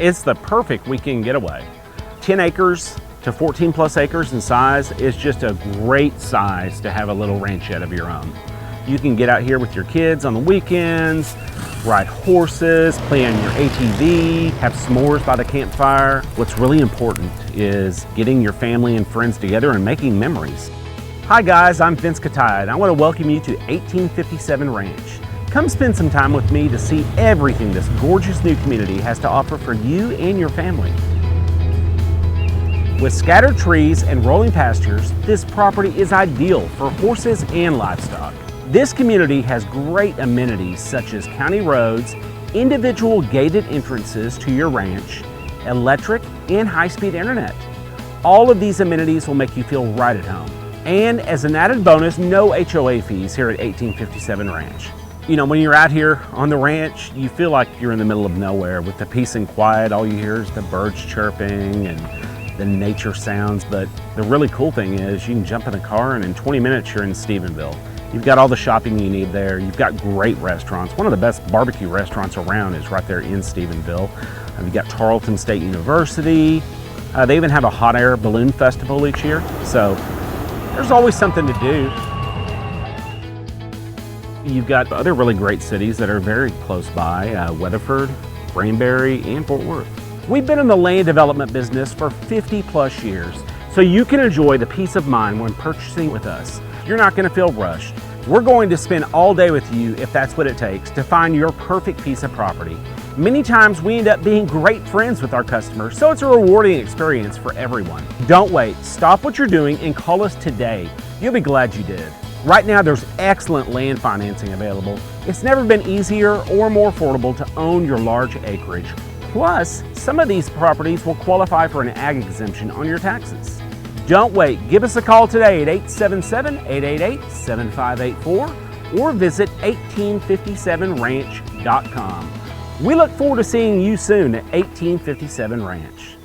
It's the perfect weekend getaway. 10 acres to 14 plus acres in size is just a great size to have a little ranchette of your own. You can get out here with your kids on the weekends, ride horses, play on your ATV, have s'mores by the campfire. What's really important is getting your family and friends together and making memories. Hi guys, I'm Vince Kataya, and I want to welcome you to 1857 Ranch. Come spend some time with me to see everything this gorgeous new community has to offer for you and your family. With scattered trees and rolling pastures, this property is ideal for horses and livestock. This community has great amenities such as county roads, individual gated entrances to your ranch, electric and high-speed internet. All of these amenities will make you feel right at home. And as an added bonus, no HOA fees here at 1857 Ranch. You know, when you're out here on the ranch, you feel like you're in the middle of nowhere with the peace and quiet. All you hear is the birds chirping and the nature sounds. But the really cool thing is you can jump in the car and in 20 minutes you're in Stephenville. You've got all the shopping you need there. You've got great restaurants. One of the best barbecue restaurants around is right there in Stephenville. You've got Tarleton State University. They even have a hot air balloon festival each year. So there's always something to do. You've got other really great cities that are very close by, Weatherford, Granbury, and Fort Worth. We've been in the land development business for 50 plus years, so you can enjoy the peace of mind when purchasing with us. You're not going to feel rushed. We're going to spend all day with you if that's what it takes to find your perfect piece of property. Many times we end up being great friends with our customers, so it's a rewarding experience for everyone. Don't wait, stop what you're doing and call us today. You'll be glad you did. Right now there's excellent land financing available. It's never been easier or more affordable to own your large acreage. Plus, some of these properties will qualify for an ag exemption on your taxes. Don't wait, give us a call today at 877-888-7584 or visit 1857ranch.com. We look forward to seeing you soon at 1857 Ranch.